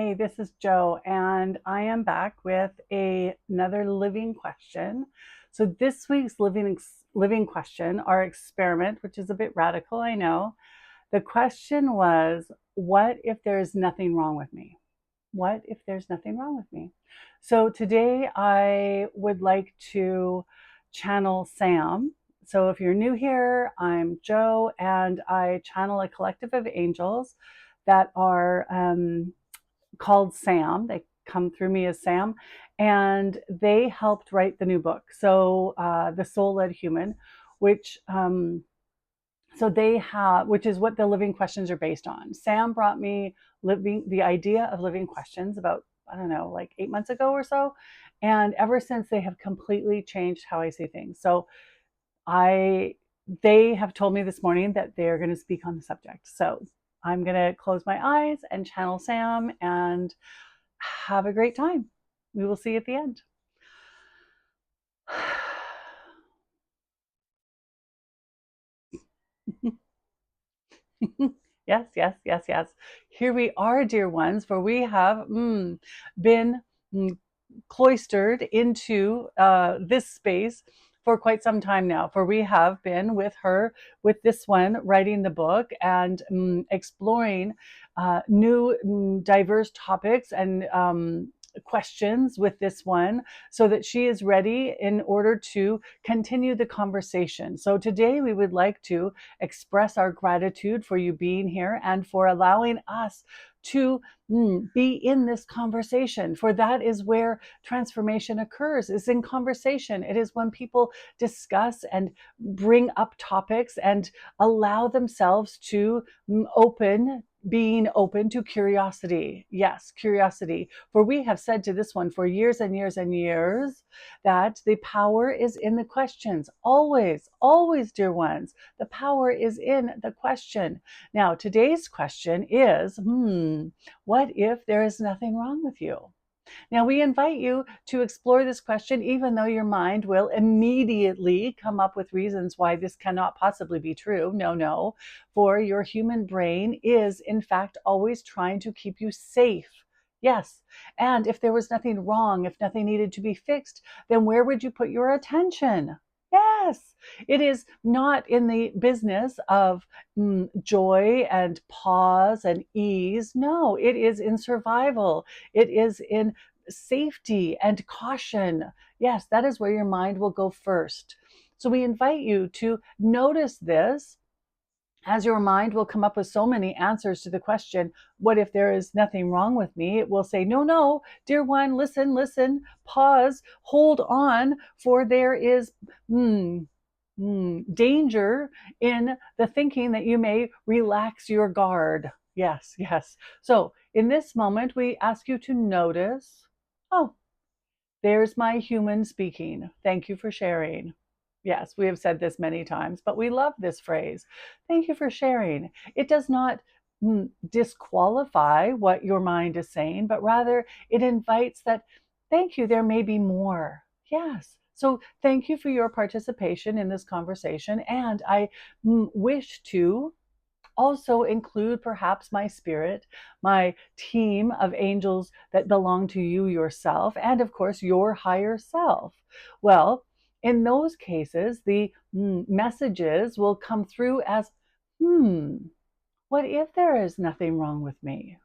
Hey, this is Joe, and I am back with another living question. So this week's living question, our experiment, which is a bit radical, I know. The question was, what if there's nothing wrong with me? What if there's nothing wrong with me? So today I would like to channel Sam. So if you're new here, I'm Joe, and I channel a collective of angels that are called Sam. They come through me as Sam, and they helped write the new book. So the Soul-Led Human, which so they have, which is what the living questions are based on. Sam brought me the idea of living questions about, I don't know, like 8 months ago or so, and ever since they have completely changed how I see things. So I they have told me this morning that they're going to speak on the subject. So I'm going to close my eyes and channel Sam and have a great time. We will see you at the end. Yes, yes, yes, yes. Here we are, dear ones, for we have been cloistered into this space for quite some time now. For we have been with her, with this one, writing the book and exploring new, diverse topics and questions with this one so that she is ready in order to continue the conversation. So today we would like to express our gratitude for you being here and for allowing us to be in this conversation, for that is where transformation occurs, is in conversation. It is when people discuss and bring up topics and allow themselves to being open to curiosity. Yes, curiosity. For we have said to this one for years and years and years that the power is in the questions. Always, always, dear ones, the power is in the question. Now, today's question is, what if there is nothing wrong with you? Now, we invite you to explore this question, even though your mind will immediately come up with reasons why this cannot possibly be true. No, no, for your human brain is, in fact, always trying to keep you safe. Yes. And if there was nothing wrong, if nothing needed to be fixed, then where would you put your attention? Yes, it is not in the business of joy and pause and ease. No, it is in survival. It is in safety and caution. Yes, that is where your mind will go first. So we invite you to notice this, as your mind will come up with so many answers to the question, what if there is nothing wrong with me? It will say, no, no, dear one, listen, listen, pause, hold on, for there is danger in the thinking that you may relax your guard. Yes, yes. So in this moment, we ask you to notice, oh, there's my human speaking. Thank you for sharing. Yes, we have said this many times, but we love this phrase. Thank you for sharing. It does not disqualify what your mind is saying, but rather it invites that, thank you, there may be more. Yes. So thank you for your participation in this conversation. And I wish to also include perhaps my spirit, my team of angels that belong to you yourself, and of course your higher self. Well, in those cases, the messages will come through as, what if there is nothing wrong with me?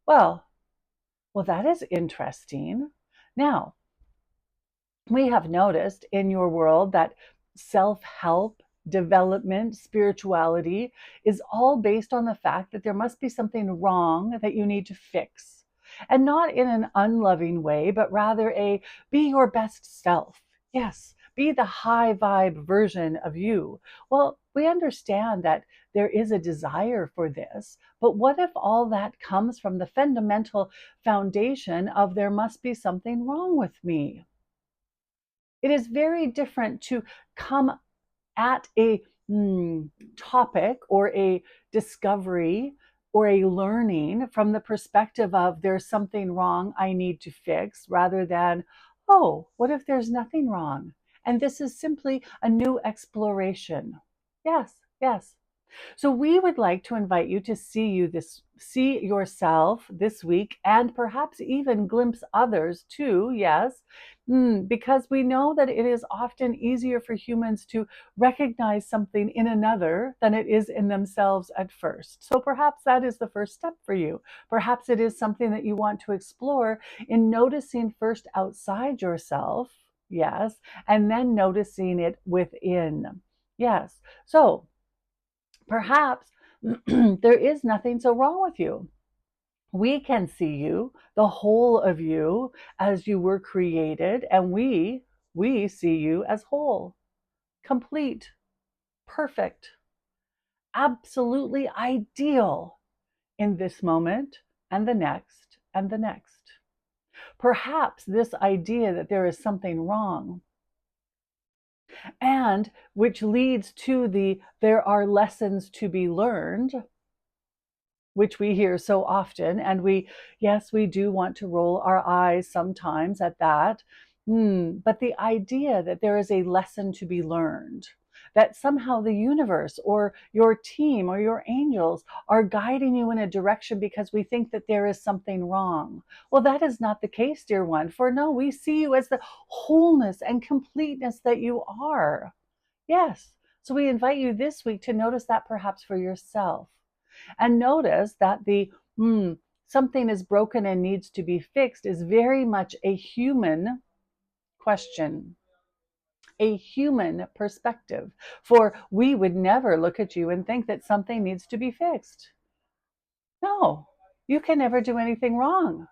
Well, well, that is interesting. Now, we have noticed in your world that self-help, development, spirituality is all based on the fact that there must be something wrong that you need to fix. And not in an unloving way, but rather a be your best self. Yes, be the high vibe version of you. Well, we understand that there is a desire for this, but what if all that comes from the fundamental foundation of there must be something wrong with me? It is very different to come at a topic or a discovery or a learning from the perspective of there's something wrong I need to fix, rather than, oh, what if there's nothing wrong? And this is simply a new exploration. Yes, yes. So we would like to invite you to see yourself this week and perhaps even glimpse others too, yes. Because we know that it is often easier for humans to recognize something in another than it is in themselves at first. So perhaps that is the first step for you. Perhaps it is something that you want to explore in noticing first outside yourself, yes, and then noticing it within. Yes. So perhaps there is nothing so wrong with you. We can see you, the whole of you, as you were created, and we see you as whole, complete, perfect, absolutely ideal in this moment and the next and the next. Perhaps this idea that there is something wrong, and which leads to there are lessons to be learned, which we hear so often. And yes, we do want to roll our eyes sometimes at that. But the idea that there is a lesson to be learned, that somehow the universe or your team or your angels are guiding you in a direction because we think that there is something wrong. Well, that is not the case, dear one, for no, we see you as the wholeness and completeness that you are. Yes. So we invite you this week to notice that perhaps for yourself. And notice that something is broken and needs to be fixed is very much a human question, a human perspective. For we would never look at you and think that something needs to be fixed. No, you can never do anything wrong.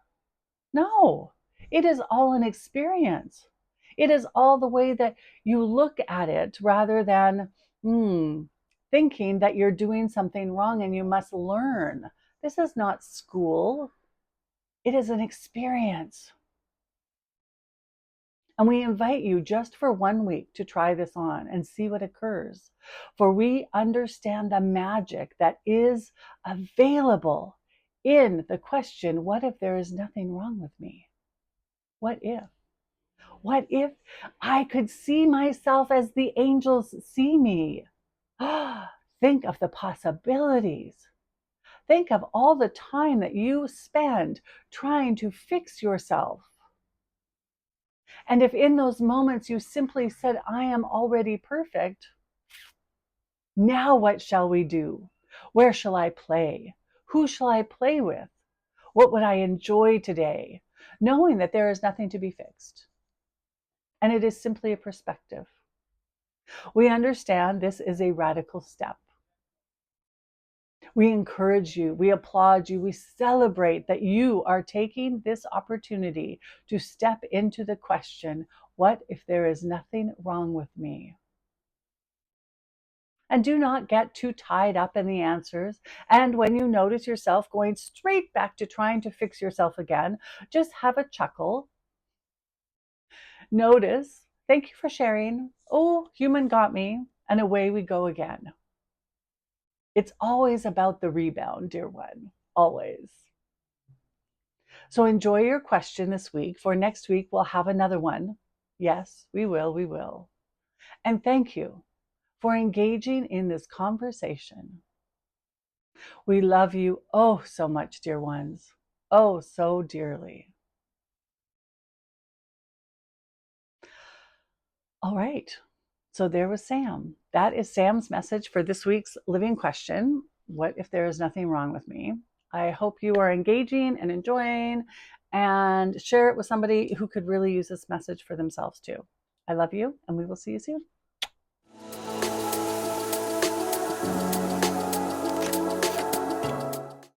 No, it is all an experience. It is all the way that you look at it rather than thinking that you're doing something wrong and you must learn. This is not school, it is an experience. And we invite you just for 1 week to try this on and see what occurs. For we understand the magic that is available in the question, what if there is nothing wrong with me? What if? What if I could see myself as the angels see me? Think of the possibilities. Think of all the time that you spend trying to fix yourself. And if in those moments you simply said, I am already perfect, now what shall we do? Where shall I play? Who shall I play with? What would I enjoy today? Knowing that there is nothing to be fixed. And it is simply a perspective. We understand this is a radical step. We encourage you, we applaud you, we celebrate that you are taking this opportunity to step into the question, what if there is nothing wrong with me? And do not get too tied up in the answers. And when you notice yourself going straight back to trying to fix yourself again, just have a chuckle. Notice, thank you for sharing. Oh, human got me. And away we go again. It's always about the rebound, dear one. Always. So enjoy your question this week. For next week, we'll have another one. Yes, we will. We will. And thank you for engaging in this conversation. We love you oh so much, dear ones. Oh, so dearly. All right. So there was Sam. That is Sam's message for this week's living question. What if there is nothing wrong with me? I hope you are engaging and enjoying, and share it with somebody who could really use this message for themselves too. I love you, and we will see you soon.